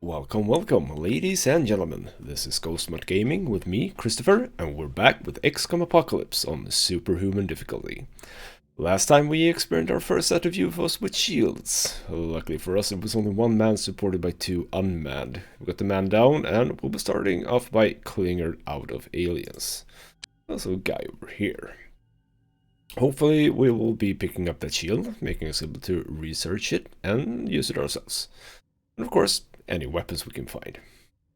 Welcome, ladies and gentlemen. This is Ghostmart Gaming with me, Christopher, and we're back with XCOM Apocalypse on Superhuman difficulty. Last time we experienced our first set of UFOs with shields. Luckily for us, it was only one man supported by two unmanned. We got the man down, and we'll be starting off by clearing her out of aliens. Also a guy over here. Hopefully we will be picking up that shield, making us able to research it and use it ourselves. And of course, any weapons we can find.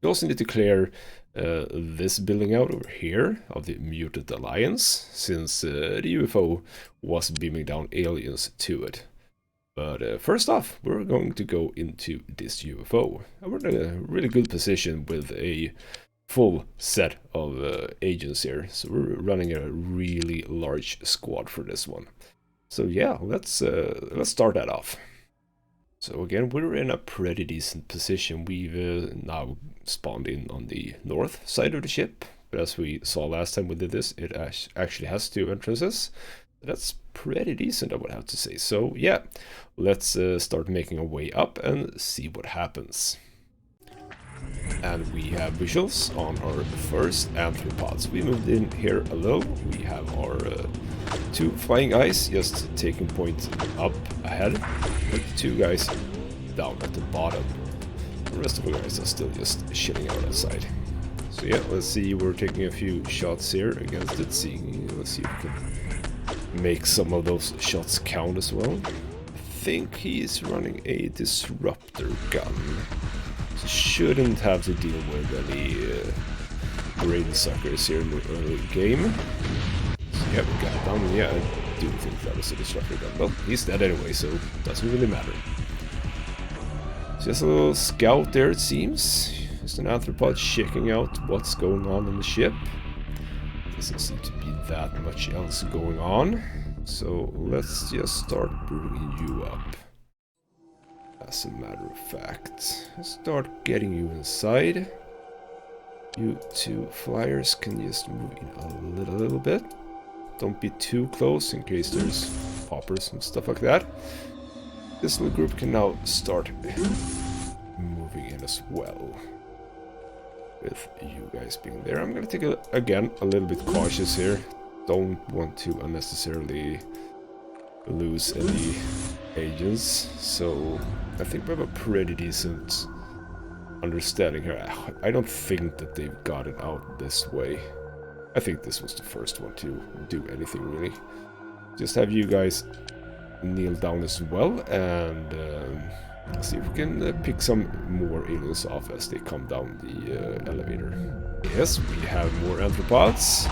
We also need to clear this building out over here of the Mutant Alliance, since the UFO was beaming down aliens to it. But first off, we're going to go into this UFO. And we're in a really good position with a full set of agents here, so we're running a really large squad for this one. So yeah, let's start that off. So again, we're in a pretty decent position. We've now spawned in on the north side of the ship. But as we saw last time we did this, it actually has two entrances. That's pretty decent, I would have to say. So yeah, let's start making our way up and see what happens. And we have visuals on our first amphipods. We moved in here a little. We have our two flying eyes just taking point up ahead, with the two guys down at the bottom. The rest of the guys are still just chilling out outside. So yeah, let's see, we're taking a few shots here against it, let's see if we can make some of those shots count as well. I think he's running a disruptor gun. So shouldn't have to deal with any brain suckers here in the early game. Yeah, we got it down. Yeah, I do think that was a disruptor gun. Well, he's dead anyway, so it doesn't really matter. Just a little scout there, it seems. Just an arthropod checking out what's going on in the ship. Doesn't seem to be that much else going on. So let's just start bringing you up. As a matter of fact, start getting you inside. You two flyers can just move in a little bit. Don't be too close in case there's poppers and stuff like that. This little group can now start moving in as well. With you guys being there. I'm gonna take again a little bit cautious here. Don't want to unnecessarily lose any agents. So I think we have a pretty decent understanding here. I don't think that they've got it out this way. I think this was the first one to do anything really. Just have you guys kneel down as well, and see if we can pick some more aliens off as they come down the elevator. Yes, we have more anthropods.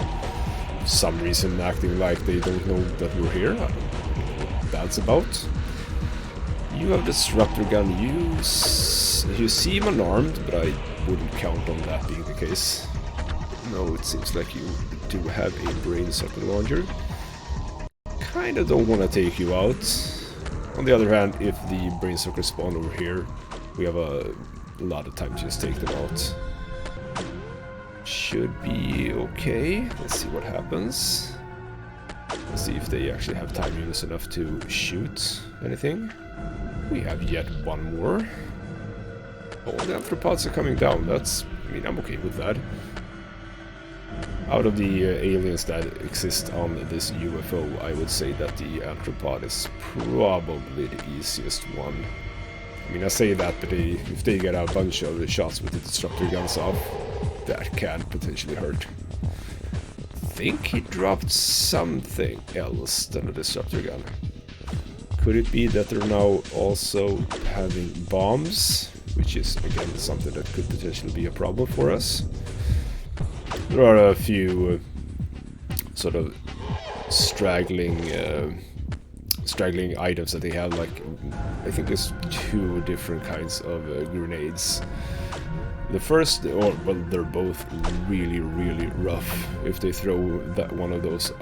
For some reason acting like they don't know that we're here. I don't know what that's about. You have disruptor gun. You seem unarmed, but I wouldn't count on that being the case. No, it seems like you do have a brain sucker launcher. Kinda don't want to take you out. On the other hand, if the brain suckers spawn over here, we have a lot of time to just take them out. Should be okay. Let's see what happens. Let's see if they actually have time units enough to shoot anything. We have yet one more. Oh, the arthropods are coming down. I mean, I'm okay with that. Out of the aliens that exist on this UFO, I would say that the arthropod is probably the easiest one. I mean, I say that, but if they get a bunch of the shots with the disruptor guns off, that can potentially hurt. I think he dropped something else than a disruptor gun. Could it be that they're now also having bombs, which is, again, something that could potentially be a problem for us? There are a few sort of straggling items that they have, like, I think there's two different kinds of grenades. The first, well, they're both really, really rough. If they throw that one of those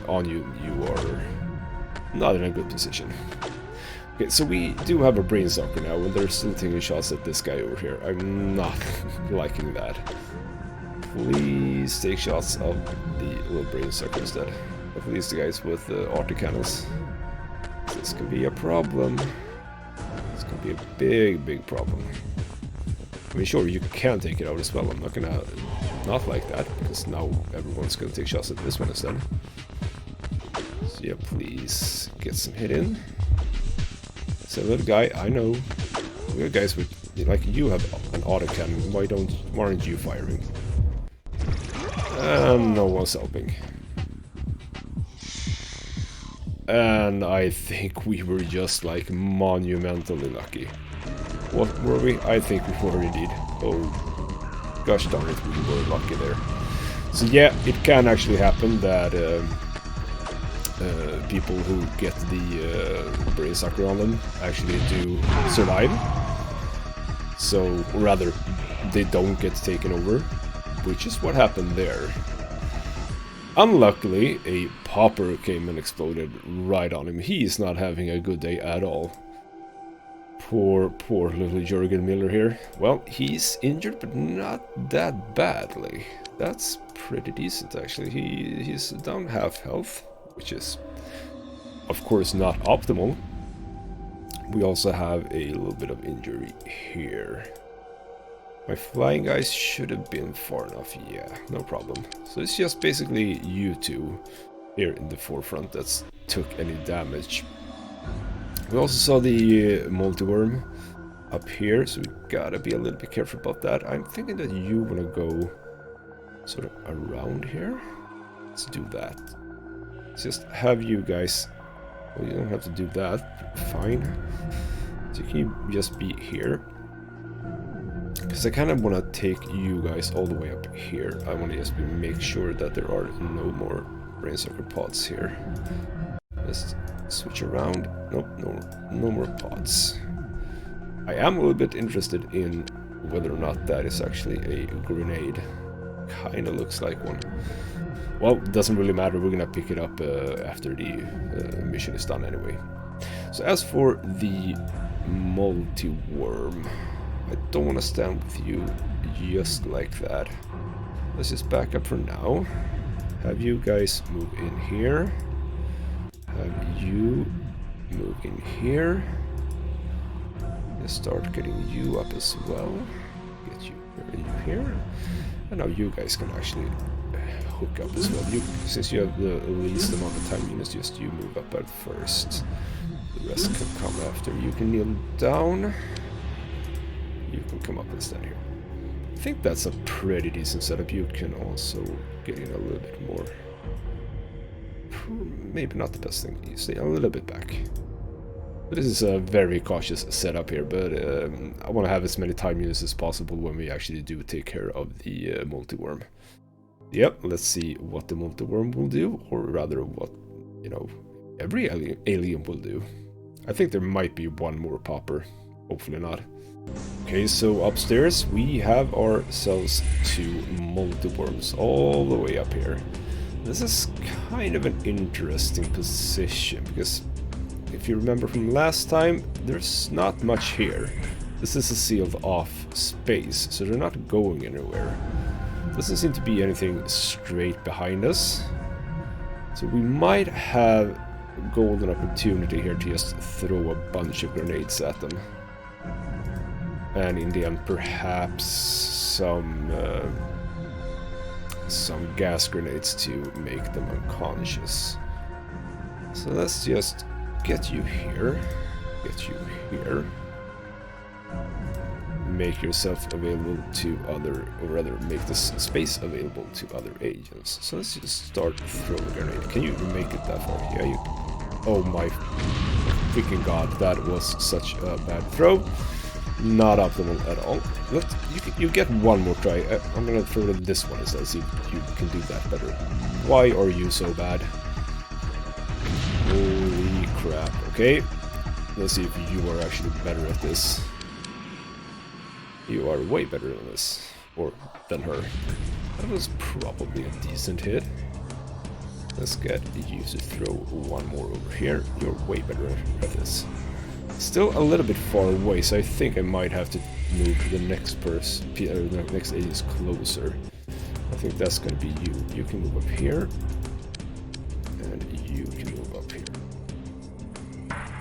on you, you are not in a good position. Okay, so we do have a brain sucker now, and they're still taking shots at this guy over here. I'm not liking that. Please take shots of the little brain sucker instead. At least the guys with the auto cannons. This can be a problem. This can be a big, big problem. I mean, sure, you can take it out as well. I'm not gonna not like that, because now everyone's gonna take shots at this one instead. So yeah, please get some hit in. So little guy, I know. You guys with, like, you have an autocannon. Why aren't you firing? And no one's helping. And I think we were just like monumentally lucky. What were we? I think we were indeed. Oh, gosh darn it, we were lucky there. So yeah, it can actually happen that people who get the brain sucker on them actually do survive. So, or rather, they don't get taken over, which is what happened there. Unluckily, a popper came and exploded right on him. He is not having a good day at all. Poor little Jurgen Miller here. Well, he's injured, but not that badly. That's pretty decent, actually. He's down half health, which is, of course, not optimal. We also have a little bit of injury here. My flying guys should have been far enough. Yeah, no problem. So it's just basically you two here in the forefront that took any damage. We also saw the multi-worm up here, so we gotta be a little bit careful about that. I'm thinking that you wanna go sort of around here. Let's do that. Let's just have you guys... Well, you don't have to do that. Fine. So can you just be here? Because I kind of want to take you guys all the way up here. I want to just make sure that there are no more brainsucker pods here. Let's switch around. Nope, no more pods. I am a little bit interested in whether or not that is actually a grenade. Kind of looks like one. Well, doesn't really matter. We're gonna pick it up after the mission is done anyway. So as for the multi-worm, I don't want to stand with you just like that. Let's just back up for now. Have you guys move in here. Have you move in here. Let's start getting you up as well. Get you here. And now you guys can actually hook up as well. Since you have the least amount of time units, just you move up at first. The rest can come after. You can kneel down. You can come up and stand here. I think that's a pretty decent setup. You can also get in a little bit more. Maybe not the best thing. You stay a little bit back. This is a very cautious setup here, but I want to have as many time units as possible when we actually do take care of the multi-worm. Yep, let's see what the multi-worm will do, or rather what, you know, every alien will do. I think there might be one more popper. Hopefully not. Okay, so upstairs we have ourselves two multi-worms all the way up here. This is kind of an interesting position, because if you remember from last time, there's not much here. This is a sealed off space, so they're not going anywhere. Doesn't seem to be anything straight behind us. So we might have a golden opportunity here to just throw a bunch of grenades at them. And in the end, perhaps some gas grenades to make them unconscious. So let's just get you here. Get you here. Make yourself available to other, or rather make this space available to other agents. So let's just start throwing a grenade. Can you make it that far? Yeah, you... Oh my freaking god, that was such a bad throw. Not optimal at all. You get one more try. I'm gonna throw it this one instead, see if you can do that better. Why are you so bad? Holy crap. Okay, let's see if you are actually better at this. You are way better than this, or than her. That was probably a decent hit. Let's get you to throw one more over here. You're way better at this. Still a little bit far away, so I think I might have to move the next person, the next agent closer. I think that's going to be you. You can move up here, and you can move up here.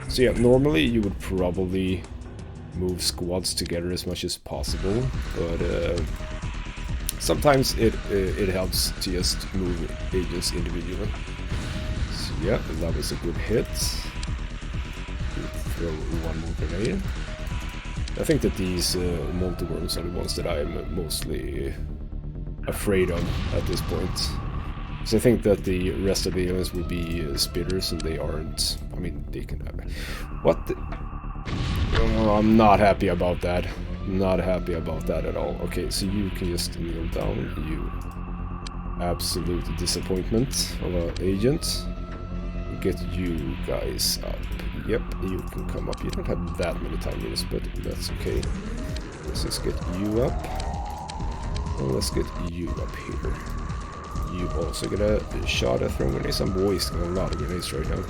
So yeah, normally you would probably move squads together as much as possible, but sometimes it helps to just move agents individually. So yeah, that was a good hit. Throw one more grenade. I think that these multi-worms are the ones that I'm mostly afraid of at this point. So I think that the rest of the aliens will be spitters, and they aren't. I mean, they can have... What the... Oh, I'm not happy about that. Not happy about that at all. Okay, so you can just kneel down, you absolute disappointment of an agent. Get you guys up. Yep, you can come up. You don't have that many time units, but that's okay. Let's just get you up. And let's get you up here. You also get a shot at throwing grenades. I'm wasting a lot of grenades right now.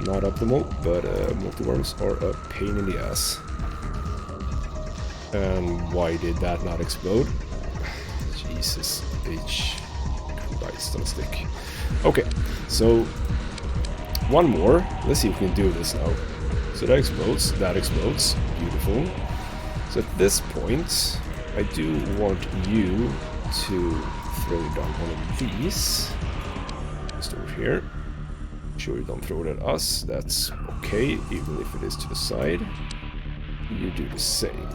Not optimal, but multi-worms are a pain in the ass. And why did that not explode? Jesus H. Christ on a stick. Okay, so one more. Let's see if we can do this now. So that explodes, beautiful. So at this point, I do want you to throw down one of these. Just over here. Make sure you don't throw it at us. That's okay, even if it is to the side. You do the same.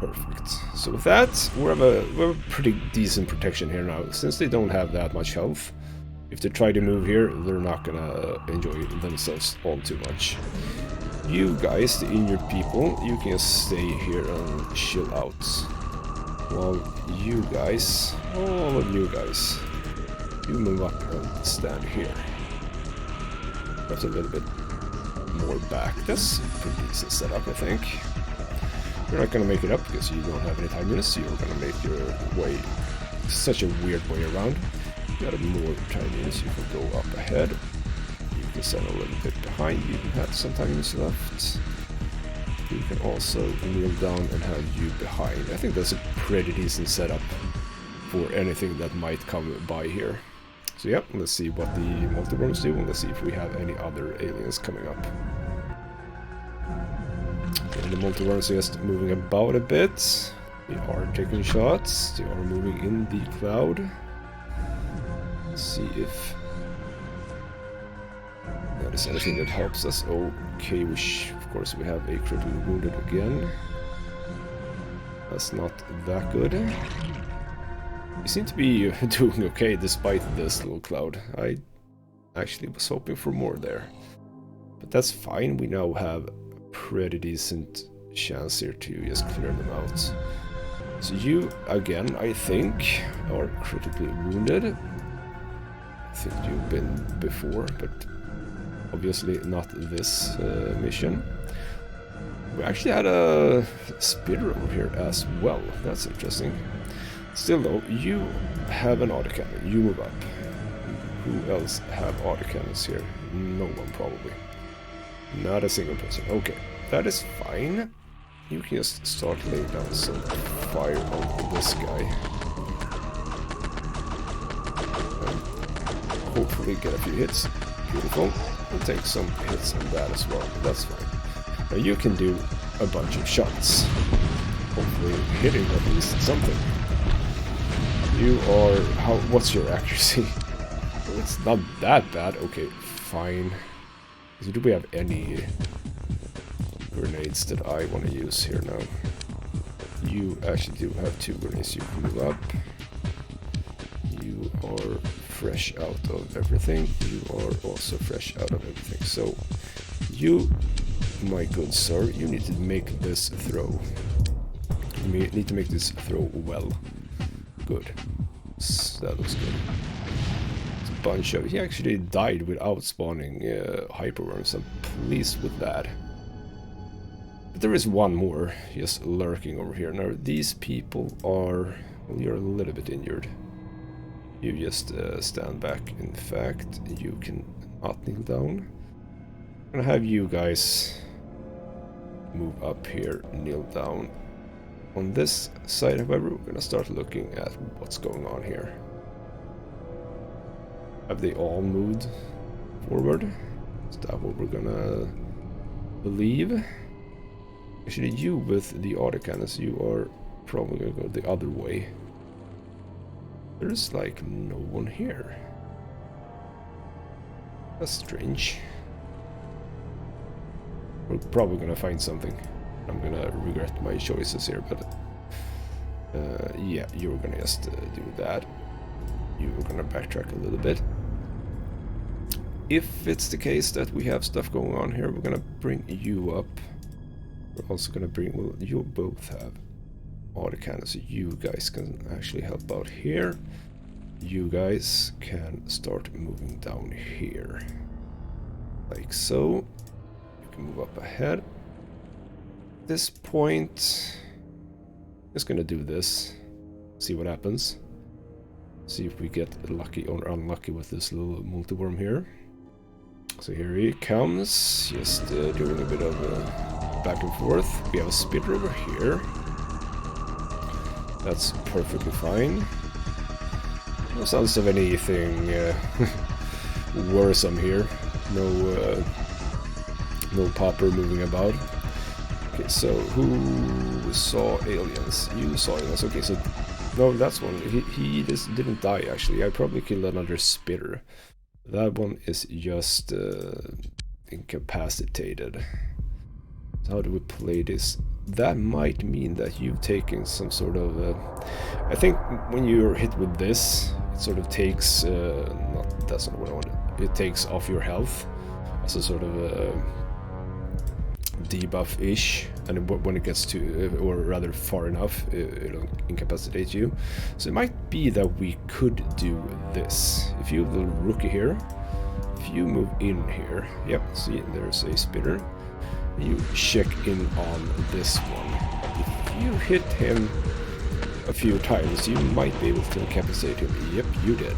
Perfect. So with that, we have a pretty decent protection here now. Since they don't have that much health, if they try to move here, they're not gonna enjoy themselves all too much. You guys, the injured people, you can just stay here and chill out. While you guys, all of you guys, you move up and stand here. That's a little bit more back. That's a pretty decent setup, I think. You're not gonna make it up because you don't have any time units, so you're gonna make your way such a weird way around. You got more time units, you can go up ahead. You can stand a little bit behind, you have some time units left. You can also kneel down and have you behind. I think that's a pretty decent setup for anything that might come by here. So yeah, let's see what the multi-worms do, and let's see if we have any other aliens coming up. And the multi-worms are just moving about a bit. They are taking shots. They are moving in the cloud. Let's see if that is anything that helps us. Okay, of course we have a critically wounded again. That's not that good. We seem to be doing okay despite this little cloud. I actually was hoping for more there. But that's fine, we now have pretty decent chance here to just clear them out. So you, again, I think, are critically wounded. I think you've been before, but obviously not this mission. We actually had a spitter over here as well. That's interesting. Still though, you have an autocannon. You move up. Who else have autocannons here? No one probably. Not a single person. Okay, that is fine. You can just start laying down some fire on this guy. And hopefully get a few hits. Beautiful. We'll take some hits on that as well. That's fine. Now you can do a bunch of shots. Hopefully hitting at least something. You are... what's your accuracy? It's not that bad. Okay, fine. So do we have any grenades that I want to use here now? You actually do have 2 grenades. You can move up. You are fresh out of everything. You are also fresh out of everything. So, you, my good sir, you need to make this throw. You need to make this throw well. Good. That looks good. It's a bunch of... He actually died without spawning hyperworms. I'm pleased with that. But there is one more just lurking over here. Now, these people are... Well, you're a little bit injured. You just stand back. In fact, you can not kneel down. I'm gonna have you guys move up here, kneel down. On this side, however, we're gonna start looking at what's going on here. Have they all moved forward? Is that what we're gonna believe. Actually, you with the autocannons, you are probably gonna go the other way. There's like no one here. That's strange. We're probably gonna find something. I'm gonna regret my choices here, but yeah, you're gonna just do that. You're gonna backtrack a little bit. If it's the case that we have stuff going on here, we're gonna bring you up. We're also gonna bring, well, you both have autocannons, so you guys can actually help out here. You guys can start moving down here. Like so. You can move up ahead. At this point, just gonna do this. See what happens. See if we get lucky or unlucky with this little multi-worm here. So here he comes, just doing a bit of back and forth. We have a spitter over here. That's perfectly fine. No sounds of anything worrisome here. No popper moving about. Okay, so who saw aliens? You saw aliens. Okay, so no, that's one. He just didn't die actually. I probably killed another spitter. That one is just incapacitated. So how do we play this? That might mean that you've taken some sort of... I think when you're hit with this, it sort of takes... that's not what I wanted. It takes off your health as a sort of debuff-ish, and when it gets to, or rather far enough, it'll incapacitate you. So it might be that we could do this. If you have the rookie here, if you move in here, yep, see, there's a spitter. You check in on this one. If you hit him a few times, you might be able to incapacitate him. Yep, you did.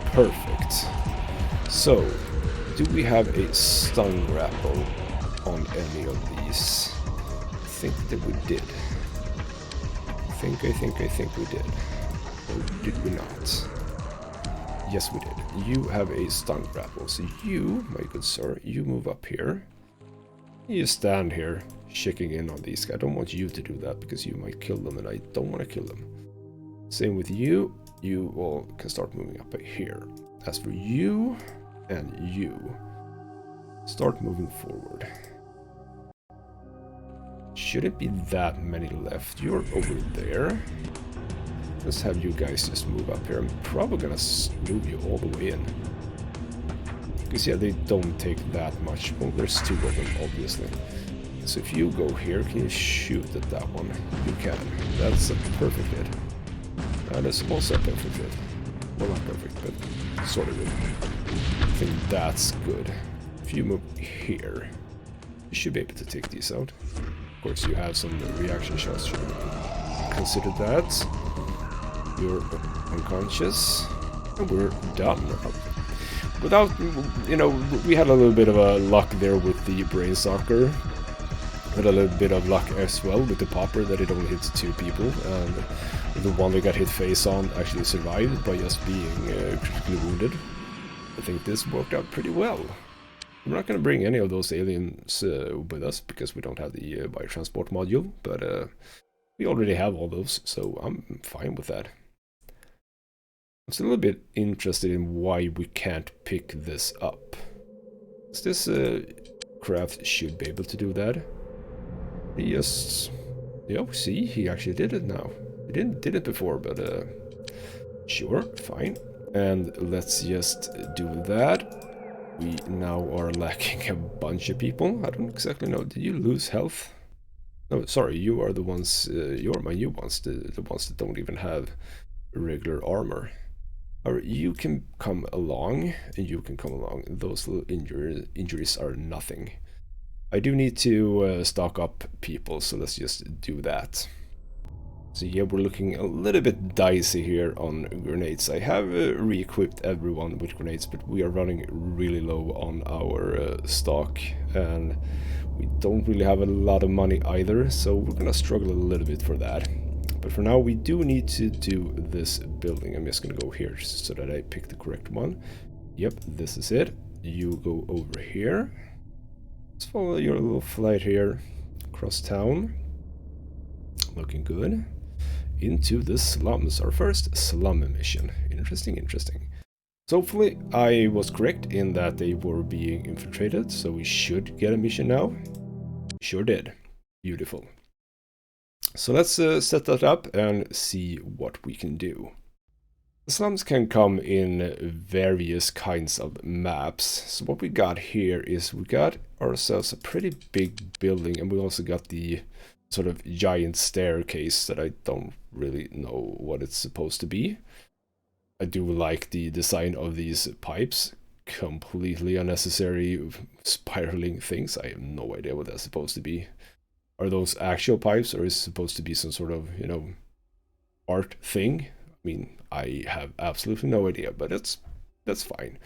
Perfect. So, do we have a stun grapple on any of these? I think that we did. I think we did. Or did we not? Yes, we did. You have a stun grapple. So you, my good sir, you move up here. You stand here, checking in on these guys. I don't want you to do that because you might kill them and I don't want to kill them. Same with you. You all can start moving up here. As for you and you, start moving forward. Shouldn't be that many left. You're over there. Let's have you guys just move up here. I'm probably gonna move you all the way in. Because yeah, they don't take that much. Well, there's two of them, obviously. So if you go here, can you shoot at that one? You can. That's a perfect hit. That is also a perfect hit. Well, not perfect, but sort of good. I think that's good. If you move here, you should be able to take these out. Of course, you have some reaction shots. Should consider that. You're unconscious, and we're done. Without, you know, we had a little bit of a luck there with the brain soccer. Had a little bit of luck as well with the popper that it only hits 2 people, and the one that got hit face on actually survived by just being critically wounded. I think this worked out pretty well. We're not going to bring any of those aliens with us because we don't have the biotransport module, but we already have all those, so I'm fine with that. I'm still a little bit interested in why we can't pick this up. This craft should be able to do that. He just... yeah, see, he actually did it now. He did it before, but sure, fine. And let's just do that. We now are lacking a bunch of people. I don't exactly know. Did you lose health? No, sorry, you are the ones, you're my new ones, the ones that don't even have regular armor. Or you can come along, and you can come along. Those little injuries are nothing. I do need to stock up people, so let's just do that. So yeah, we're looking a little bit dicey here on grenades. I have re-equipped everyone with grenades, but we are running really low on our stock, and we don't really have a lot of money either, so we're gonna struggle a little bit for that. But for now, we do need to do this building. I'm just gonna go here so that I pick the correct one. Yep, this is it. You go over here. Let's follow your little flight here across town. Looking good. Into the slums, our first slum mission. Interesting, interesting. So hopefully I was correct in that they were being infiltrated, so we should get a mission now. Sure did. Beautiful. So let's set that up and see what we can do. The slums can come in various kinds of maps. So what we got here is we got ourselves a pretty big building, and we also got the sort of giant staircase that I don't really know what it's supposed to be. I do like the design of these pipes. Completely unnecessary spiraling things. I have no idea what that's supposed to be. Are those actual pipes, or is it supposed to be some sort of, you know, art thing? I mean, I have absolutely no idea, but that's fine.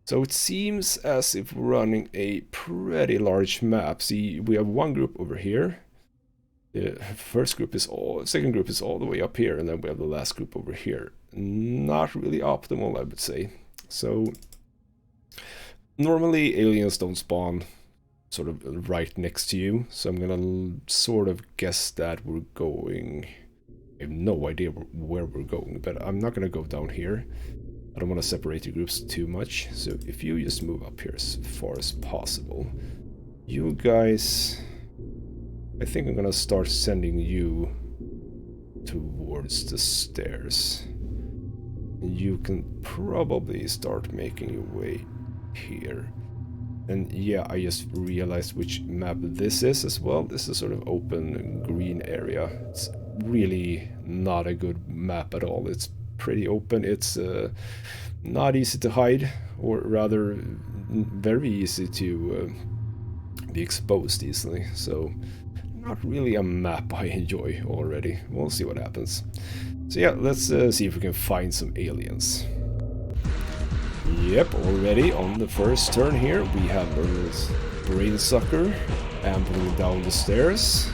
So it seems as if we're running a pretty large map. See, we have one group over here. The first group is second group is all the way up here, and then we have the last group over here. Not really optimal, I would say. So normally aliens don't spawn sort of right next to you, so I'm gonna sort of guess that we're going... I have no idea where we're going, but I'm not gonna go down here. I don't want to separate the groups too much, so if you just move up here as far as possible. You guys... I think I'm gonna start sending you towards the stairs. And you can probably start making your way here. And yeah, I just realized which map this is as well. This is sort of open green area. It's really not a good map at all. It's pretty open. It's not easy to hide, or rather very easy to be exposed easily. So not really a map I enjoy already. We'll see what happens. So yeah, let's see if we can find some aliens. Yep, already on the first turn here, we have our brain sucker ambling down the stairs.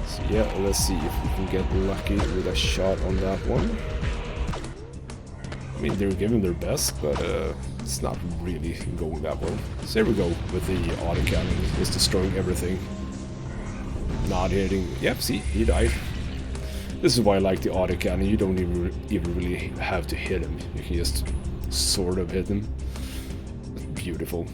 So yeah, let's see if we can get lucky with a shot on that one. I mean, they're giving their best, but it's not really going that well. So there we go with the autocannon. It's destroying everything. Not hitting. Yep, see, he died. This is why I like the autocannon. You don't even really have to hit him. You can just sort of hit him. Beautiful.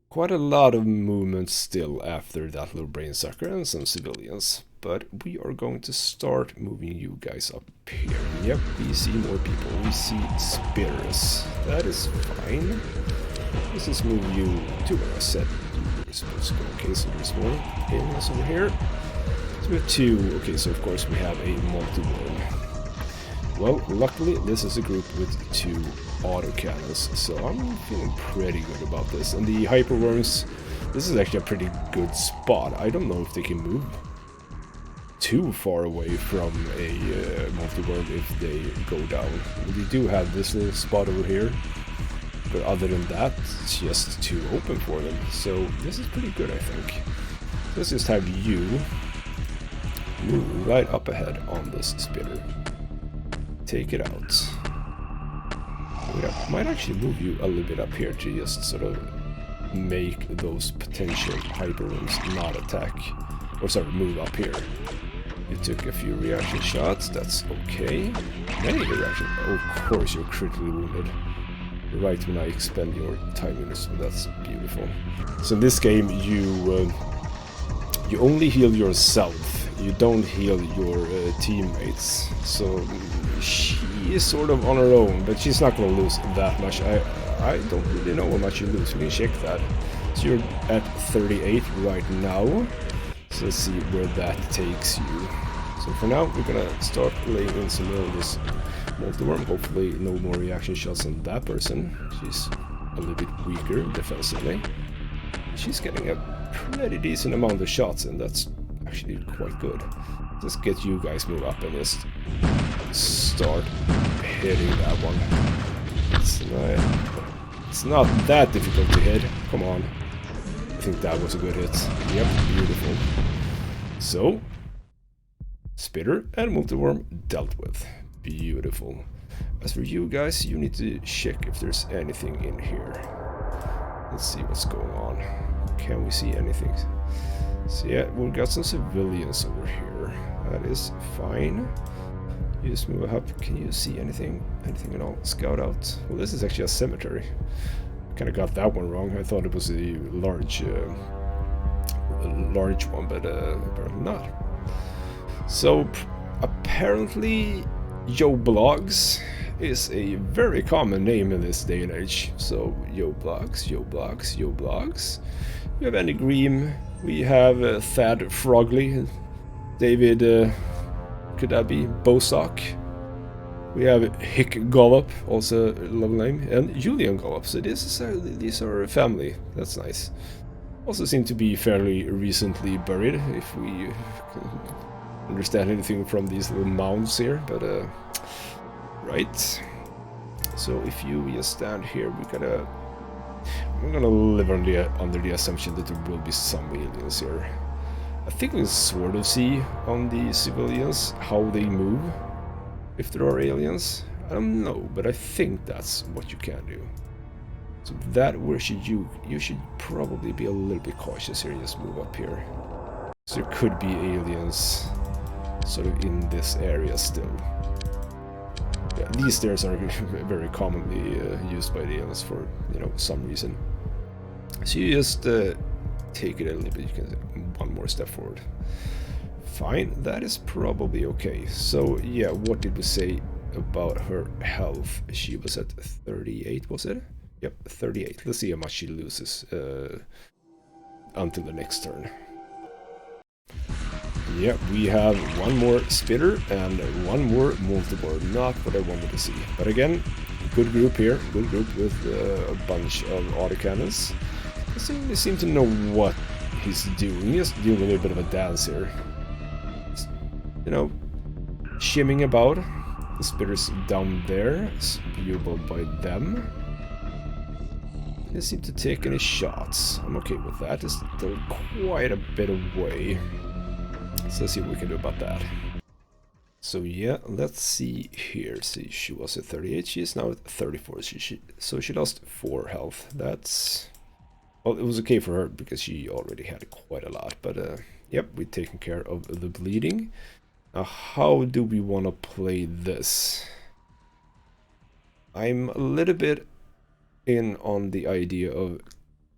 Quite a lot of movement still after that little brain sucker and some civilians. But we are going to start moving you guys up here. Yep, we see more people. We see spitters. That is fine. Let's just move you to where I said you were supposed to go. Okay, so there's more aliens over here. So we have two. Okay, so of course we have a multi-worm. Well, luckily this is a group with two autocannons, so I'm feeling pretty good about this. And the hyperworms, this is actually a pretty good spot. I don't know if they can move too far away from a multi-worm if they go down. We do have this little spot over here, but other than that, it's just too open for them. So this is pretty good, I think. Let's just have you move right up ahead on this spitter. Take it out. Yeah, might actually move you a little bit up here to just sort of make those potential hyperworms not attack. Or sorry, move up here. You took a few reaction shots, that's okay. Many reaction. Oh, of course, you're critically wounded. Right when I expend your time units, so that's beautiful. So in this game, you only heal yourself. You don't heal your teammates. So she is sort of on her own, but she's not going to lose that much. I don't really know how much you lose. We can check that. So you're at 38 right now. So let's see where that takes you. So for now, we're gonna start laying in some more of this multi-worm. Hopefully no more reaction shots on that person. She's a little bit weaker defensively. She's getting a pretty decent amount of shots, and that's actually quite good. Just get you guys move up and just start hitting that one. It's not that difficult to hit. Come on. I think that was a good hit. Yep, beautiful. So, spitter and multi-worm dealt with. Beautiful. As for you guys, you need to check if there's anything in here. Let's see what's going on. Can we see anything? So yeah, we've got some civilians over here. That is fine. You just move up. Can you see anything? Anything at all? Scout out. Well, this is actually a cemetery. Kind of got that one wrong. I thought it was a large one, but apparently not. So apparently Joe Blogs is a very common name in this day and age. So Joe Blogs, Joe Blogs, Joe Blogs. We have Andy Green. We have Thad Frogley. David, could that be Bosock? We have Hick Gollop, also a lovely name, and Julian Gollop. So these are a family. That's nice. Also seem to be fairly recently buried, if we understand anything from these little mounds here. But right. So if you just stand here, we're gonna live under the assumption that there will be some aliens here. I think we can sort of see on the civilians how they move, if there are aliens. I don't know, but I think that's what you can do. So that, where should you should probably be a little bit cautious here and just move up here. So there could be aliens sort of in this area still. Yeah, these stairs are very commonly used by the aliens for, you know, some reason. So you just take it a little bit, you can one more step forward. Fine, that is probably okay. So yeah, what did we say about her health? She was at 38, was it? Yep, 38. Let's see how much she loses until the next turn. Yeah, we have one more spitter and one more multibore. Not what I wanted to see. But again, good group here. Good group with a bunch of autocannons. They seem to know what he's doing. He's just doing a little bit of a dance here. Just, you know, shimming about. The spitter's down there. It's viewable by them. They seem to take any shots. I'm okay with that. It's still quite a bit away. So let's see what we can do about that. So yeah, let's see here. See, she was at 38. She is now at 34. So she lost 4 health. That's... well, it was okay for her because she already had quite a lot. But yep, we're taking care of the bleeding. Now, how do we want to play this? I'm a little bit in on the idea of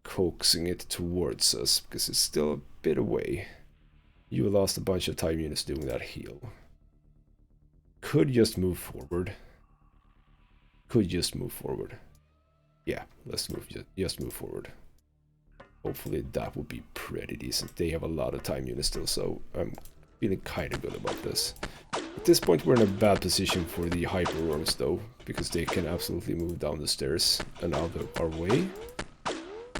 coaxing it towards us because it's still a bit away. You lost a bunch of time units doing that heal. Could just move forward. Could just move forward. Yeah, let's move. Just move forward. Hopefully that will be pretty decent. They have a lot of time units still, so I'm feeling kind of good about this. At this point we're in a bad position for the hyper worms though, because they can absolutely move down the stairs and out of our way.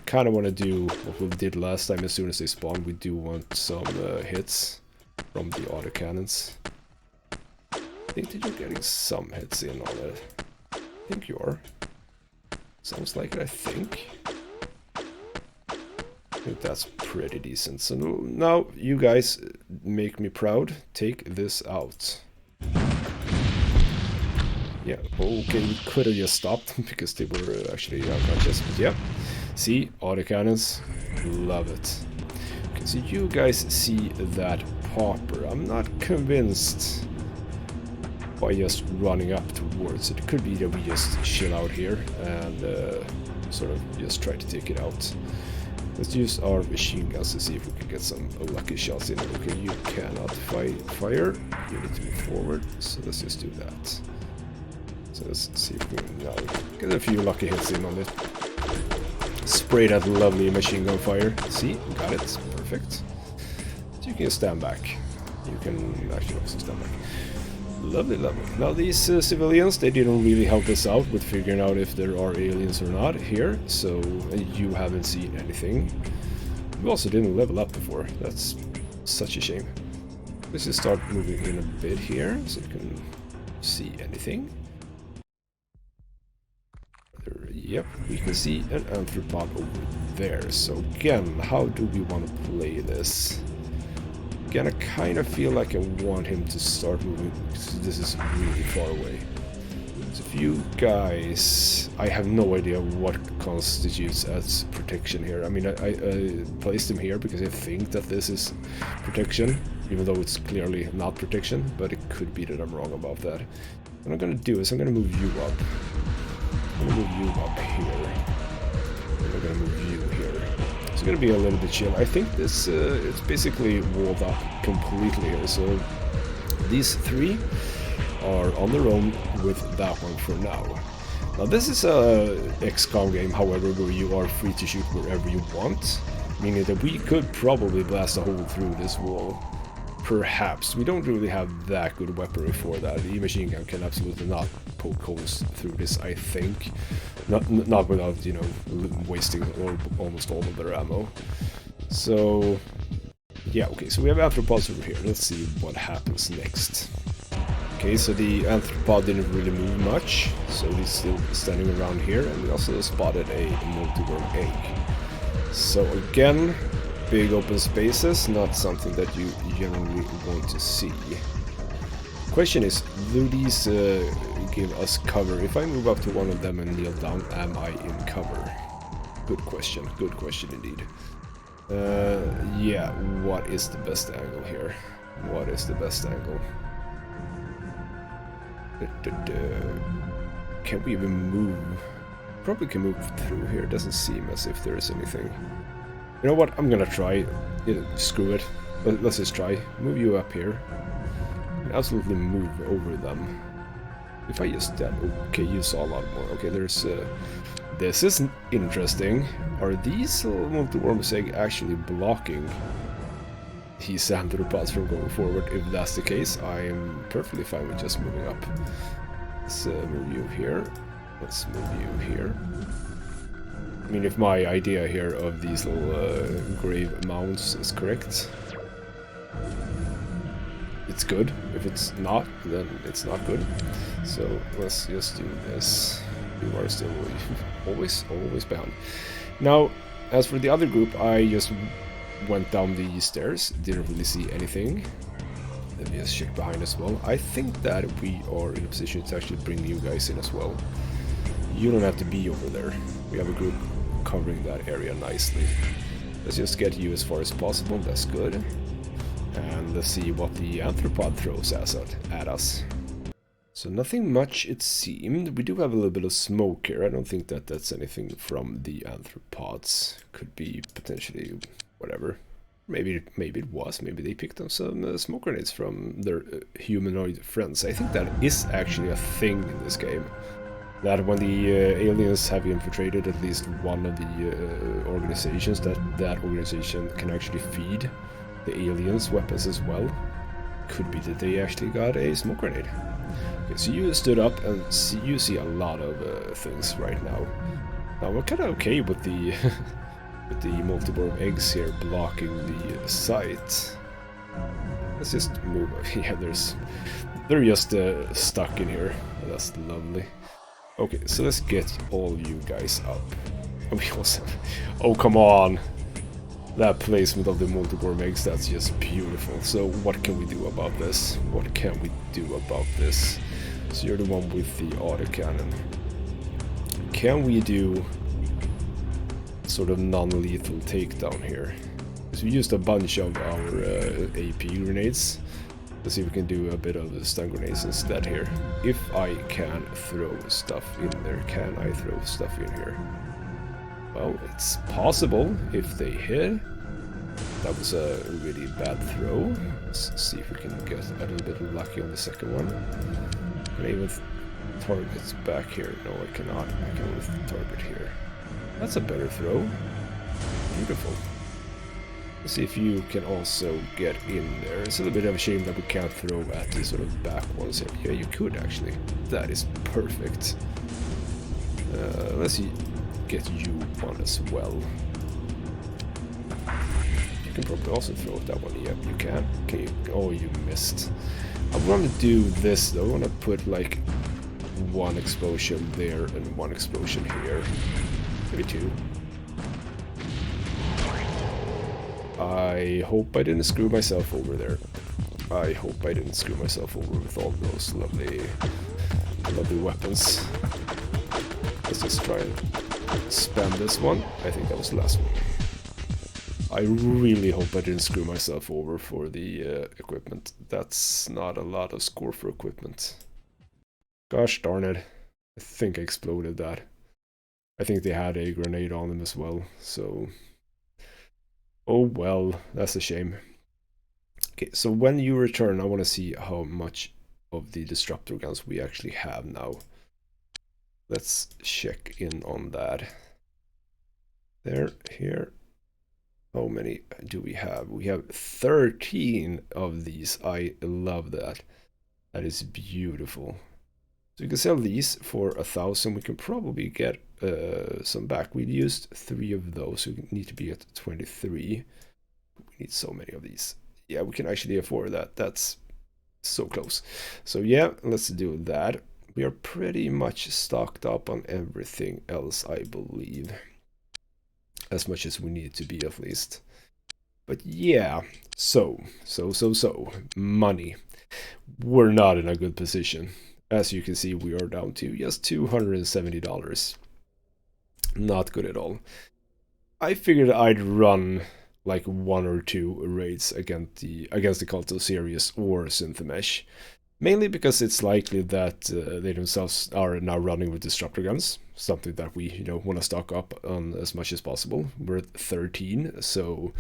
Kind of want to do what we did last time. As soon as they spawn, we do want some hits from the autocannons. I think that you're getting some hits in on it. I think you are. Sounds like it, I think. I think that's pretty decent. So now you guys make me proud. Take this out. Yeah, okay, we could have just stopped because they were actually unconscious. But yeah, see, autocannons, love it. Okay, so you guys see that popper. I'm not convinced by just running up towards it. It could be that we just chill out here and sort of just try to take it out. Let's use our machine guns to see if we can get some lucky shots in. Okay, you cannot fire. You need to move forward. So let's just do that. So let's see if we can now get a few lucky hits in on it. Spray that lovely machine gun fire. See, got it. Perfect. So you can stand back. You can actually also stand back. Lovely, lovely. Now these civilians, they didn't really help us out with figuring out if there are aliens or not here. So you haven't seen anything. We also didn't level up before. That's such a shame. Let's just start moving in a bit here so you can see anything. Yep, we can see an anthropod over there. So again, how do we want to play this? Again, I kind of feel like I want him to start moving because this is really far away. So if if you guys... I have no idea what constitutes as protection here. I mean, I placed him here because I think that this is protection, even though it's clearly not protection, but it could be that I'm wrong about that. What I'm gonna do is I'm gonna move you up. I'm gonna move you up here. And I'm gonna move you here. It's gonna be a little bit chill. I think this it's basically walled up completely here, so these three are on their own with that one for now. Now this is a XCOM game, however, where you are free to shoot wherever you want, meaning that we could probably blast a hole through this wall. Perhaps. We don't really have that good weaponry for that. The machine gun can absolutely not poke holes through this, I think. Not without, you know, wasting almost all of their ammo. So, yeah, okay, so we have arthropods over here. Let's see what happens next. Okay, so the arthropod didn't really move much, so he's still standing around here, and we also spotted a multi-worm egg. So again, big open spaces, not something that you generally want to see. Question is, do these give us cover? If I move up to one of them and kneel down, am I in cover? Good question indeed. Yeah, what is the best angle here? What is the best angle? Can we even move? Probably can move through here, doesn't seem as if there is anything. You know what, I'm gonna try. Screw it. Let's just try. Move you up here. And absolutely move over them. If I just... okay, you saw a lot more. Okay, there's... this is interesting. Are these multi-worm egg actually blocking these arthropods from going forward? If that's the case, I am perfectly fine with just moving up. Let's move you here. Let's move you here. I mean, if my idea here of these little grave mounds is correct, it's good. If it's not, then it's not good. So let's just do this. You are still always behind. Now, as for the other group, I just went down the stairs, didn't really see anything. Let me just check behind as well. I think that we are in a position to actually bring you guys in as well. You don't have to be over there. We have a group covering that area nicely. Let's just get you as far as possible, that's good. And let's see what the arthropod throws at us. So nothing much, it seemed. We do have a little bit of smoke here. I don't think that that's anything from the arthropods. Could be potentially whatever. Maybe it was. Maybe they picked up some smoke grenades from their humanoid friends. I think that is actually a thing in this game. That when the aliens have infiltrated at least one of the organizations, that organization can actually feed the aliens weapons as well. Could be that they actually got a smoke grenade. Okay, so you stood up and you see a lot of things right now. Now we're kind of okay with the with the multi-worm eggs here blocking the site. Let's just move. Yeah, they're just stuck in here. That's lovely. Okay, so let's get all you guys up. Oh, come on! That placement of the multi-worm eggs, that's just beautiful. So what can we do about this? What can we do about this? So you're the one with the autocannon. Can we do sort of non-lethal takedown here? So we used a bunch of our AP grenades. Let's see if we can do a bit of stun grenades instead here. If I can throw stuff in there, can I throw stuff in here? Well, it's possible if they hit. That was a really bad throw. Let's see if we can get a little bit lucky on the second one. Can I even target back here? No, I cannot. I can only target here. That's a better throw. Beautiful. Let's see if you can also get in there. It's a little bit of a shame that we can't throw at the sort of back ones here. Yeah, you could actually. That is perfect. Let's see. Get you one as well. You can probably also throw that one. Yep, you can. Okay. Oh, you missed. I want to do this though. I want to put like one explosion there and one explosion here. Maybe two. I hope I didn't screw myself over there. I hope I didn't screw myself over with all those lovely Lovely weapons. Let's just try and spam this one. I think that was the last one. I really hope I didn't screw myself over for the equipment. That's not a lot of score for equipment. Gosh darn it. I think I exploded that. I think they had a grenade on them as well, so... Oh well, that's a shame. Okay, so when you return, I want to see how much of the disruptor guns we actually have now. Let's check in on that. There, here. How many do we have? We have 13 of these. I love that. That is beautiful. So you can sell these for 1,000. We can probably get some back. We used 3 of those, so we need to be at 23. We need so many of these. Yeah, we can actually afford that. That's so close. So yeah, let's do that. We are pretty much stocked up on everything else, I believe. As much as we need to be, at least. But yeah, so money. We're not in a good position. As you can see, we are down to just $270. Not good at all. I figured I'd run like 1 or 2 raids against the Cult of Sirius or Synthemesh. Mainly because it's likely that they themselves are now running with disruptor guns, something that we, want to stock up on as much as possible. We're at 13, so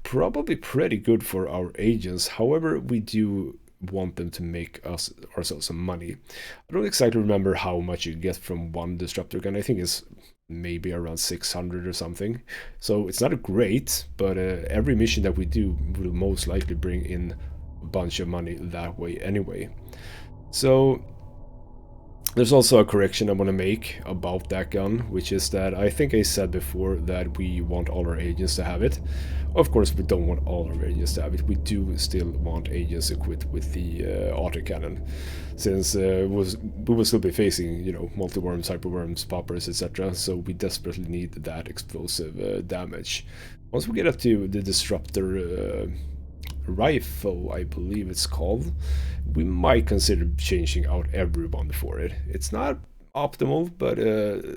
probably pretty good for our agents. However, we do want them to make ourselves some money. I don't exactly remember how much you get from one disruptor gun. I think it's maybe around 600 or something. So it's not great, but every mission that we do will most likely bring in bunch of money that way anyway. So there's also a correction I want to make about that gun, which is that I think I said before that we want all our agents to have it. Of course, we don't want all our agents to have it. We do still want agents equipped with the autocannon, since we will still be facing, multi-worms, hyperworms, poppers, etc. So we desperately need that explosive damage. Once we get up to the disruptor rifle, I believe it's called, we might consider changing out everyone for it. It's not optimal, but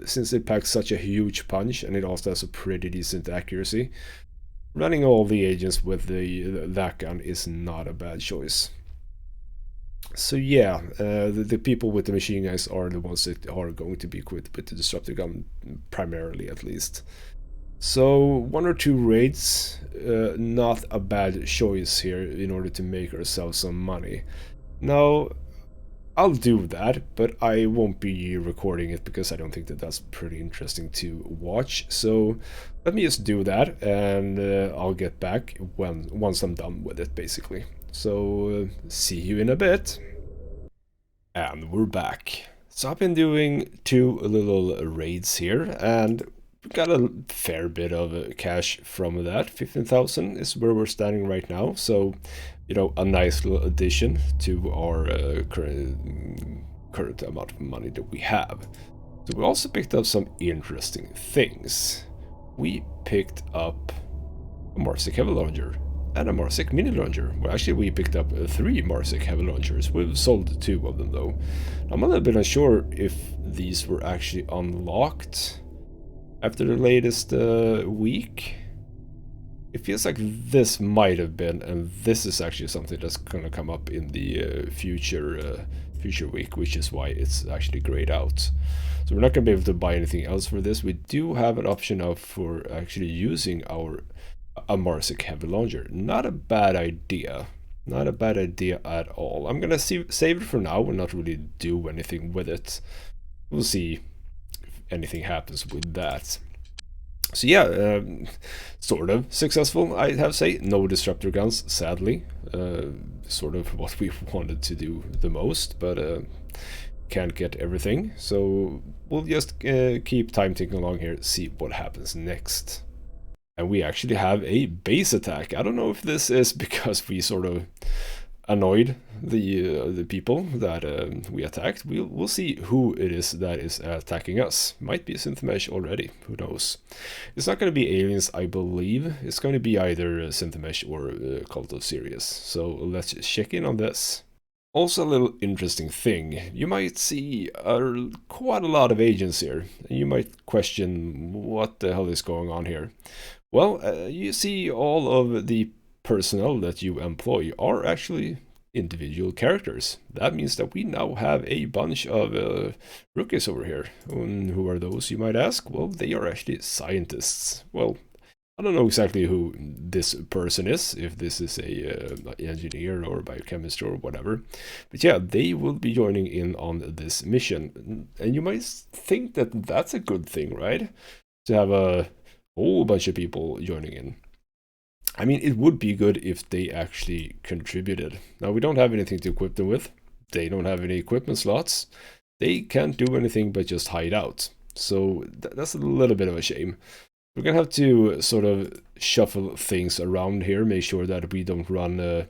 since it packs such a huge punch and it also has a pretty decent accuracy, running all the agents with that gun is not a bad choice. So yeah, the people with the machine guns are the ones that are going to be equipped with the disruptor gun, primarily at least. So 1 or 2 raids, not a bad choice here in order to make ourselves some money. Now, I'll do that, but I won't be recording it because I don't think that that's pretty interesting to watch. So let me just do that, and I'll get back once I'm done with it, basically. So see you in a bit. And we're back. So I've been doing 2 little raids here, and got a fair bit of cash from that. 15,000 is where we're standing right now, so a nice little addition to our current amount of money that we have. So we also picked up some interesting things. We picked up a Marsic heavy launcher and a Marsic mini launcher. Well, actually we picked up 3 Marsic heavy launchers. We've sold 2 of them though. I'm a little bit unsure if these were actually unlocked after the latest week. It feels like this might have been, and this is actually something that's gonna come up in the future week, which is why it's actually grayed out. So we're not gonna be able to buy anything else for this. We do have an option now for actually using a Marsic heavy launcher. Not a bad idea. Not a bad idea at all. I'm gonna save it for now and not really do anything with it. We'll see anything happens with that. So yeah, sort of successful, I have to say. No disruptor guns, sadly. Sort of what we wanted to do the most, but can't get everything. So we'll just keep time ticking along here, see what happens next. And we actually have a base attack. I don't know if this is because we sort of annoyed the people that we attacked. We'll see who it is that is attacking us. Might be Synthemesh already, who knows. It's not going to be aliens, I believe. It's going to be either Synthemesh or Cult of Sirius. So let's check in on this. Also a little interesting thing, you might see quite a lot of agents here, and you might question what the hell is going on here. Well, you see all of the personnel that you employ are actually individual characters. That means that we now have a bunch of rookies over here. And who are those, you might ask? Well, they are actually scientists. Well, I don't know exactly who this person is, if this is a engineer or biochemist or whatever. But yeah, they will be joining in on this mission. And you might think that that's a good thing, right? To have a whole bunch of people joining in. I mean, it would be good if they actually contributed. Now, we don't have anything to equip them with. They don't have any equipment slots. They can't do anything but just hide out. So that's a little bit of a shame. We're gonna have to sort of shuffle things around here, make sure that we don't run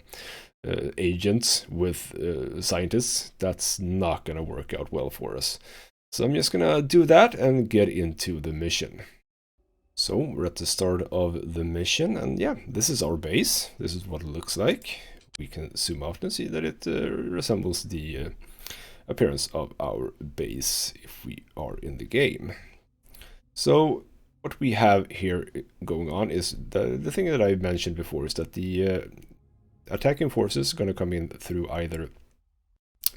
agents with scientists. That's not gonna work out well for us. So I'm just gonna do that and get into the mission. So we're at the start of the mission, and yeah, this is our base. This is what it looks like. We can zoom out and see that it resembles the appearance of our base if we are in the game. So what we have here going on is the thing that I mentioned before is that the attacking forces are going to come in through either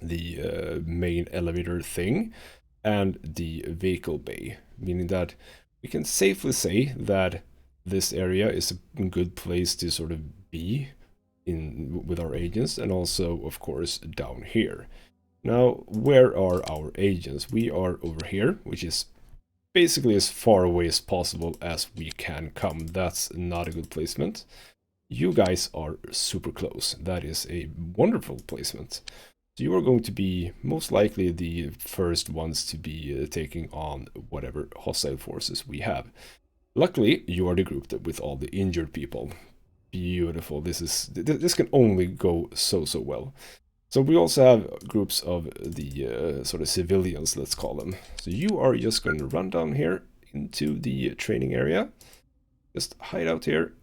the main elevator thing and the vehicle bay, meaning that we can safely say that this area is a good place to sort of be in with our agents, and also of course down here. Now, where are our agents? We are over here, which is basically as far away as possible as we can come. That's not a good placement. You guys are super close. That is a wonderful placement. So you are going to be most likely the first ones to be taking on whatever hostile forces we have. Luckily, you are the group with all the injured people. Beautiful. This can only go so well. So we also have groups of the sort of civilians, let's call them. So you are just going to run down here into the training area. Just hide out here.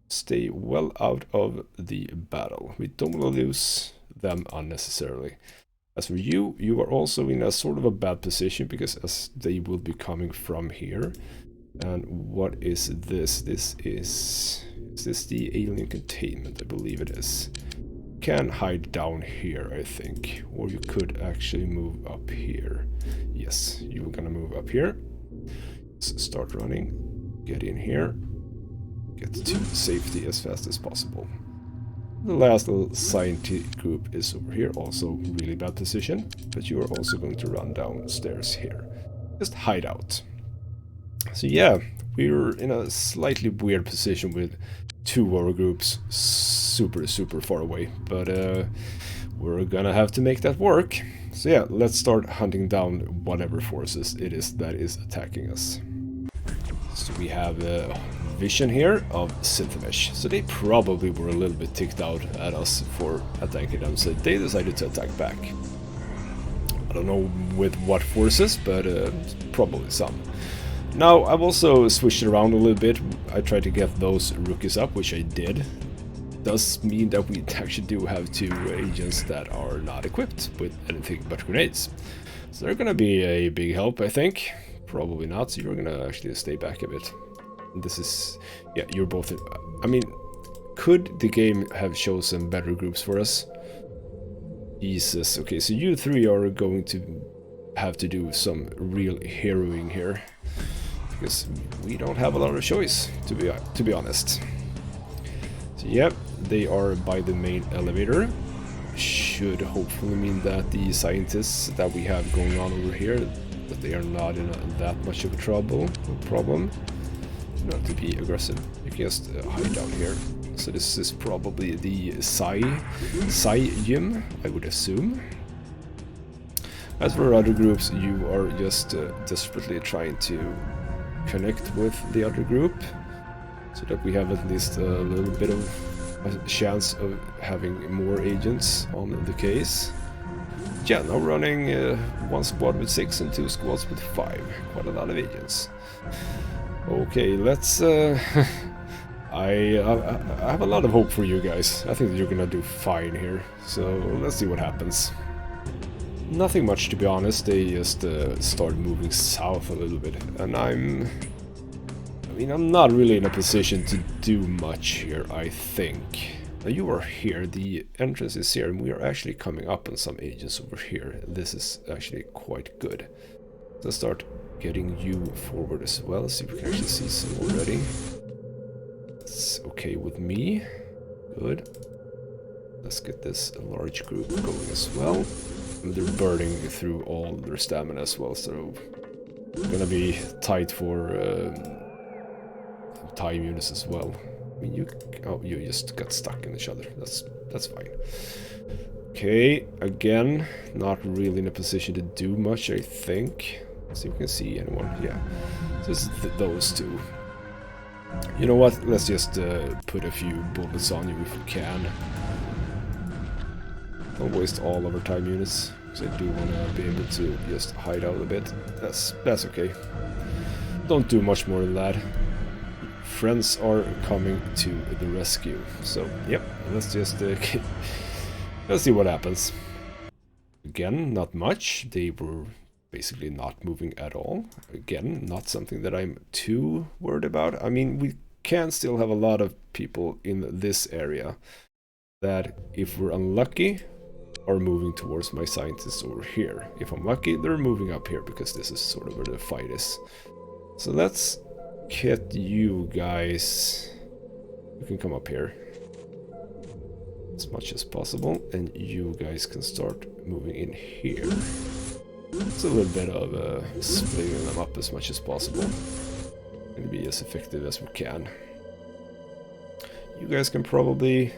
Stay well out of the battle. We don't want to lose them unnecessarily. As for you, you are also in a sort of a bad position because as they will be coming from here. And what is this? Is this the alien containment? I believe it is. Can hide down here, I think, or you could actually move up here. Yes, you're gonna move up here. Let's start running, get in here, get to safety as fast as possible. The last little scientist group is over here, also really bad position, but you are also going to run downstairs here. Just hide out. So yeah, we're in a slightly weird position with two of our groups super far away, but we're gonna have to make that work. So yeah, let's start hunting down whatever forces it is that is attacking us. So we have a vision here of Synthemesh. So they probably were a little bit ticked out at us for attacking them, so they decided to attack back. I don't know with what forces, but probably some. Now, I've also switched it around a little bit. I tried to get those rookies up, which I did. Does mean that we actually do have two agents that are not equipped with anything but grenades. So they're gonna be a big help, I think. Probably not, so you're gonna actually stay back a bit. This is... yeah, you're both... I mean, could the game have chosen better groups for us? Jesus, okay, so you three are going to have to do some real heroing here. Because we don't have a lot of choice, to be honest. So yep, they are by the main elevator. Should hopefully mean that the scientists that we have going on over here, that they are not in that much of a problem. Not to be aggressive, you can just hide down here. So this is probably the Psi gym, I would assume. As for other groups, you are just desperately trying to connect with the other group, so that we have at least a little bit of a chance of having more agents on the case. Yeah, now running one squad with 6 and 2 squads with 5. Quite a lot of agents. Okay, let's I have a lot of hope for you guys. I think that you're gonna do fine here. So let's see what happens. Nothing much, to be honest. They just start moving south a little bit, and I mean, I'm not really in a position to do much here, I think. Now you are here, the entrance is here, and we are actually coming up on some agents over here. This is actually quite good. Let's start getting you forward as well, see if we can actually see some already. It's okay with me. Good. Let's get this large group going as well. And they're burning through all their stamina as well, so gonna be tight for time units as well. I mean, you just got stuck in each other. That's fine. Okay, again, not really in a position to do much, I think. Let's see if we can see anyone. Yeah, just those two. You know what? Let's just put a few bullets on you if we can. Don't waste all of our time units, because I do want to be able to just hide out a bit. That's okay. Don't do much more than that. Friends are coming to the rescue. So, yep, let's just let's see what happens. Again, not much. They were basically not moving at all. Again, not something that I'm too worried about. I mean, we can still have a lot of people in this area that, if we're unlucky, are moving towards my scientists over here. If I'm lucky, they're moving up here, because this is sort of where the fight is. So let's get you guys. You can come up here as much as possible, and you guys can start moving in here. It's a little bit of splitting them up as much as possible and be as effective as we can. You guys can probably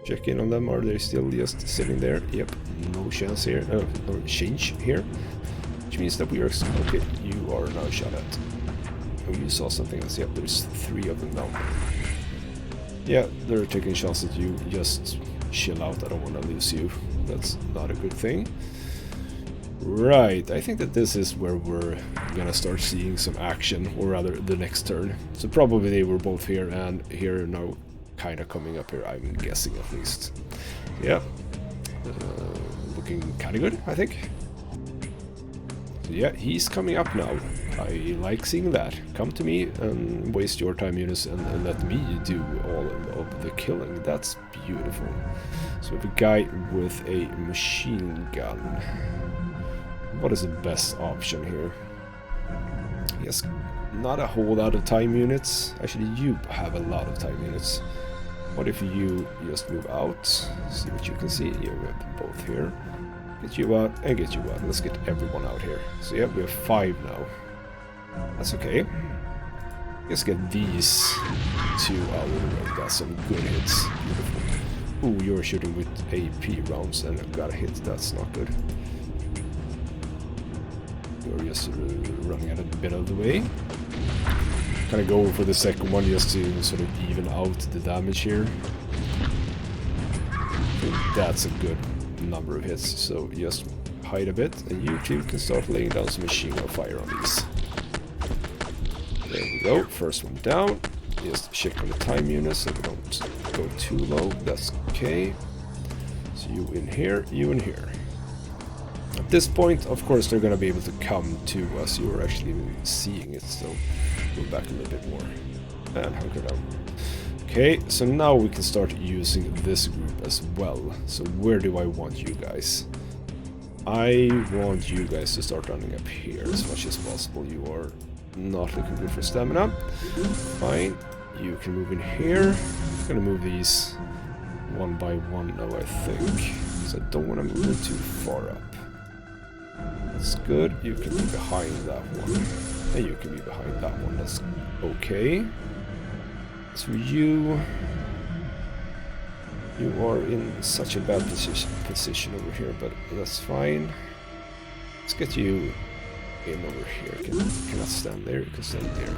check in on them. Are they still just sitting there? Yep, no chance here, no change here, which means that we are okay. You are now shot at. Oh, you saw something else. Yep, there's 3 of them now. Yeah, they're taking shots at you. Just chill out. I don't want to lose you. That's not a good thing. Right, I think that this is where we're gonna start seeing some action, or rather the next turn. So probably they were both here and here, now kind of coming up here, I'm guessing at least. Yeah, looking kind of good, I think. So yeah, he's coming up now. I like seeing that. Come to me and waste your time units and let me do all of the killing. That's beautiful. So we have a guy with a machine gun. What is the best option here? Yes, not a whole lot of time units. Actually, you have a lot of time units. What if you just move out? See what you can see. Yeah, we have them both here. Get you out and get you out. Let's get everyone out here. So yeah, we have 5 now. That's okay. Let's get these 2 out of the way. Got some good hits. Beautiful. Ooh, you're shooting with AP rounds and got a hit. That's not good. You're just running out a bit of the way. Kind of go for the second one just to sort of even out the damage here. I think that's a good number of hits, so just hide a bit and you two can start laying down some machine gun fire on these. There we go, first one down. Just check on the time units so we don't go too low. That's okay. So you in here, you in here. At this point, of course, they're going to be able to come to us. You're actually seeing it, so go back a little bit more. And hunker down. Okay, so now we can start using this group as well. So where do I want you guys? I want you guys to start running up here as much as possible. You are not looking good for stamina. Fine. You can move in here. I'm going to move these one by one now, I think. Because I don't want to move them too far up. That's good. You can be behind that one. And you can be behind that one. That's okay. So you are in such a bad position over here, but that's fine. Let's get you in over here. You cannot stand there. You can stand there.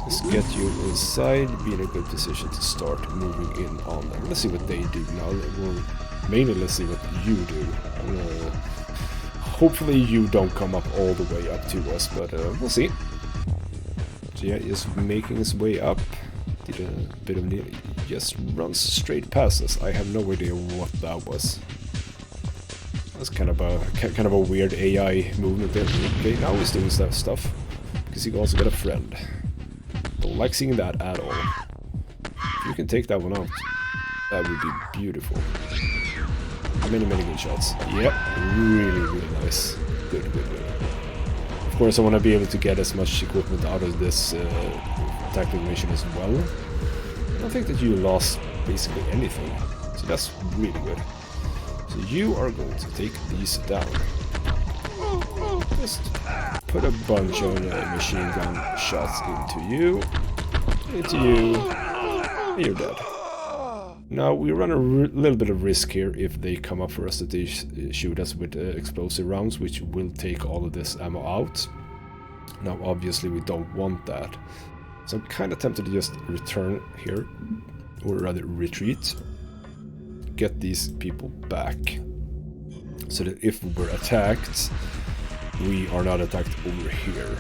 Let's get you inside. Be in a good position to start moving in on them. Let's see what they do now. Well, mainly let's see what you do. Hopefully you don't come up all the way up to us, but we'll see. So yeah, just making his way up. Did a bit of just runs straight past us. I have no idea what that was. That's kind of a weird AI movement there. Okay, now he's doing stuff because he also got a friend. Don't like seeing that at all. If you can take that one out, that would be beautiful. Many good shots. Yep, really nice. Good. Of course, I want to be able to get as much equipment out of this tactical mission as well. I don't think that you lost basically anything, so that's really good. So you are going to take these down. Just put a bunch of machine gun shots into you, and you're dead. Now we run a little bit of risk here if they come up for us that they shoot us with explosive rounds, which will take all of this ammo out. Now obviously we don't want that. So I'm kind of tempted to just return here, or rather retreat. Get these people back. So that if we're attacked, we are not attacked over here.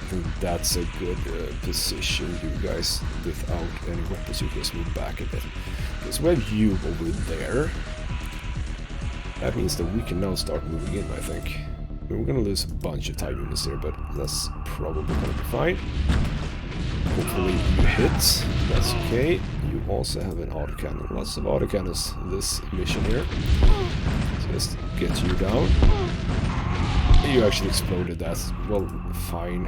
I think that's a good position, you guys, without any weapons. You just move back a bit. Because we have you over there. That means that we can now start moving in, I think. I mean, we're gonna lose a bunch of time units there, but that's probably gonna be fine. Hopefully you hit. That's okay. You also have an autocannon. Lots of autocannons this mission here. So just get you down. You actually exploded that. Well, fine.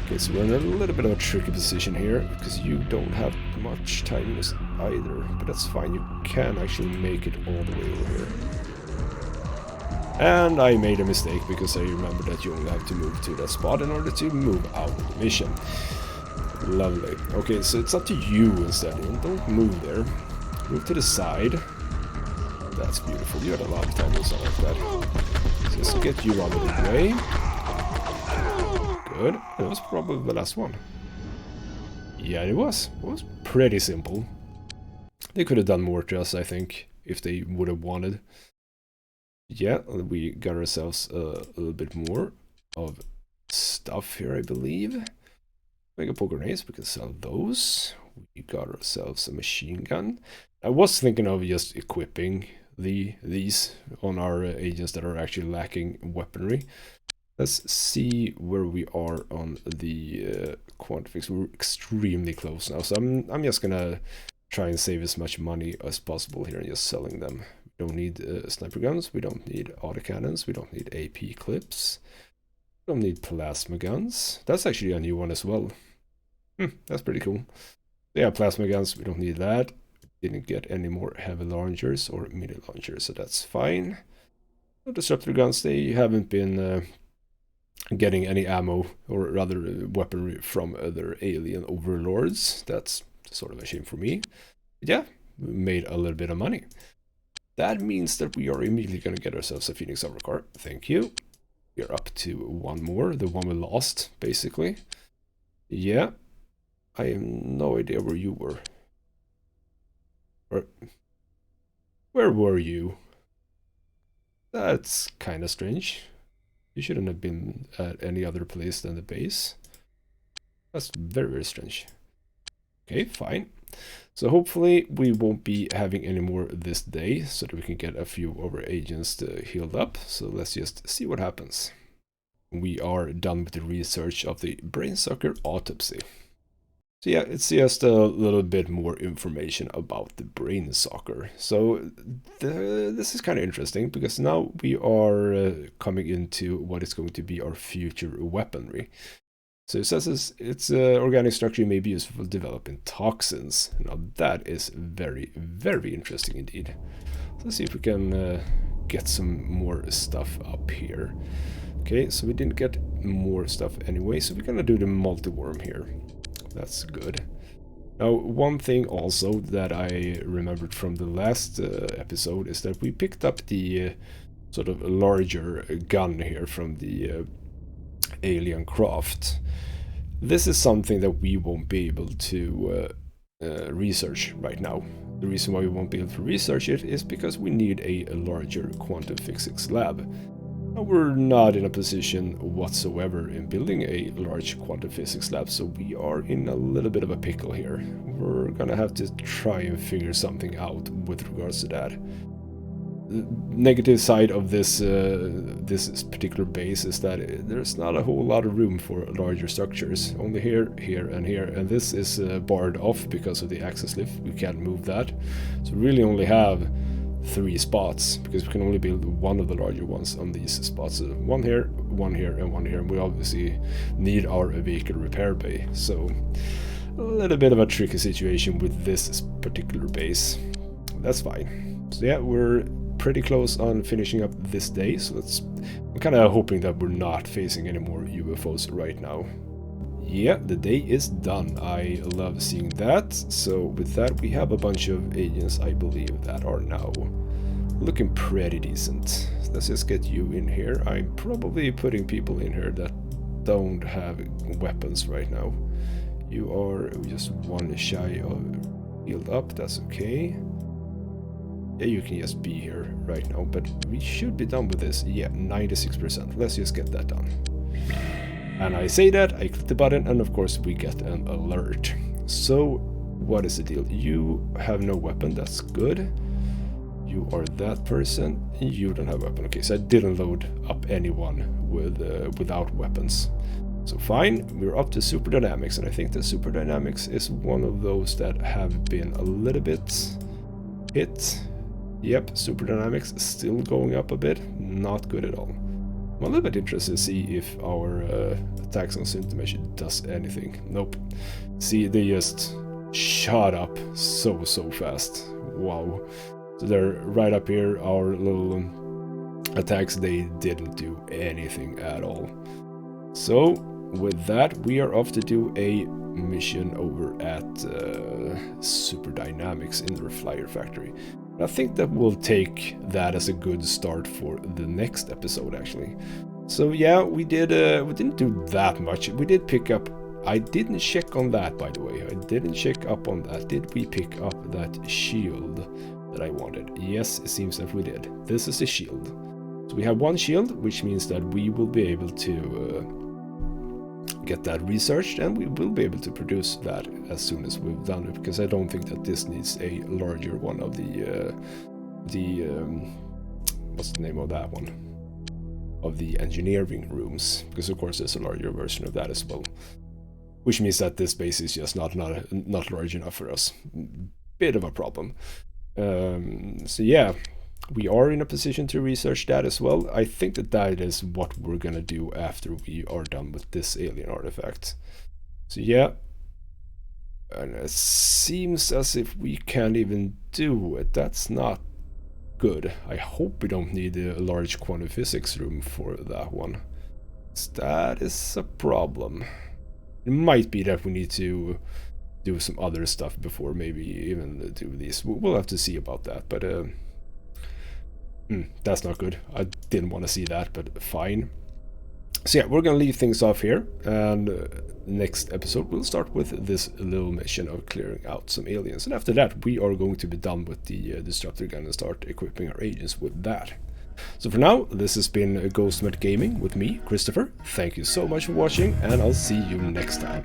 Okay, so we're in a little bit of a tricky position here, because you don't have much time units either. But that's fine, you can actually make it all the way over here. And I made a mistake, because I remember that you only have to move to that spot in order to move out of the mission. Lovely. Okay, so it's up to you instead. Don't move there. Move to the side. That's beautiful. You had a lot of time units like that. Just get you out of the way. Good. That was probably the last one. Yeah, it was. It was pretty simple. They could have done more to us, I think, if they would have wanted. Yeah, we got ourselves a little bit more of stuff here, I believe. Mega poke grenades, we can sell those. We got ourselves a machine gun. I was thinking of just equipping these on our agents that are actually lacking weaponry. Let's see where we are on the quantifix. We're extremely close now, so I'm just gonna try and save as much money as possible here and just selling them. We don't need sniper guns, we don't need autocannons, we don't need AP clips, we don't need plasma guns. That's actually a new one as well. That's pretty cool. Yeah, plasma guns, we don't need that. Didn't get any more heavy launchers or mini launchers, so that's fine. No disruptor guns, they haven't been getting any ammo, or rather weaponry, from other alien overlords. That's sort of a shame for me. But yeah, we made a little bit of money. That means that we are immediately going to get ourselves a Phoenix Overcar. Thank you. We're up to one more, the one we lost, basically. Yeah, I have no idea where you were. Where were you? That's kind of strange. You shouldn't have been at any other place than the base. That's very strange. Okay, fine. So hopefully we won't be having any more this day, so that we can get a few of our agents healed up. So let's just see what happens. We are done with the research of the brainsucker autopsy. So yeah, it's just a little bit more information about the brainsucker. So this is kind of interesting, because now we are coming into what is going to be our future weaponry. So it says its organic structure may be useful for developing toxins. Now that is very interesting indeed. So let's see if we can get some more stuff up here. Okay, so we didn't get more stuff anyway, so we're gonna do the multi-worm here. That's good. Now, one thing also that I remembered from the last episode is that we picked up the sort of larger gun here from the alien craft. This is something that we won't be able to research right now. The reason why we won't be able to research it is because we need a larger quantum physics lab. We're not in a position whatsoever in building a large quantum physics lab, so we are in a little bit of a pickle here. We're gonna have to try and figure something out with regards to that. The negative side of this particular base is that there's not a whole lot of room for larger structures. Only here, here, and here, and this is barred off because of the access lift. We can't move that, so we really only have 3 spots, because we can only build one of the larger ones on these spots. One here, one here, and one here, and we obviously need our vehicle repair bay. So a little bit of a tricky situation with this particular base. That's fine. So yeah, we're pretty close on finishing up this day, so I'm kind of hoping that we're not facing any more UFOs right now. Yeah, the day is done. I love seeing that. So with that, we have a bunch of agents, I believe, that are now looking pretty decent. Let's just get you in here. I'm probably putting people in here that don't have weapons right now. You are just one shy of healed up, that's okay. Yeah, you can just be here right now, but we should be done with this. Yeah, 96%. Let's just get that done. And I say that, I click the button, and of course we get an alert. So, what is the deal? You have no weapon, that's good. You are that person, you don't have a weapon. Okay, so I didn't load up anyone with without weapons. So fine, we're up to super dynamics, and I think the super dynamics is one of those that have been a little bit hit. Yep, super dynamics is still going up a bit, not good at all. I'm a little bit interested to see if our attacks on Synthemesh does anything. Nope. See, they just shot up so fast. Wow. So they're right up here, our little attacks, they didn't do anything at all. So, with that, we are off to do a mission over at Super Dynamics in their flyer factory. I think that we'll take that as a good start for the next episode, actually. So yeah, we didn't do that much. We did pick up, I didn't check on that, by the way. I didn't check up on that. Did we pick up that shield that I wanted? Yes, it seems that we did. This is a shield. So we have one shield, which means that we will be able to get that researched, and we will be able to produce that as soon as we've done it, because I don't think that this needs a larger one of the what's the name of that one? Of the engineering rooms, because of course there's a larger version of that as well. Which means that this base is just not large enough for us. Bit of a problem. So yeah, we are in a position to research that as well. I think that that is what we're gonna do after we are done with this alien artifact. So yeah, and it seems as if we can't even do it. That's not good. I hope we don't need a large quantum physics room for that one. That is a problem. It might be that we need to do some other stuff before maybe even do these. We'll have to see about that, but that's not good. I didn't want to see that, but fine. So yeah, we're gonna leave things off here, and next episode we'll start with this little mission of clearing out some aliens, and after that we are going to be done with the disruptor gun and start equipping our agents with that. So for now, this has been Ghostmart Gaming with me, Christopher. Thank you so much for watching, and I'll see you next time.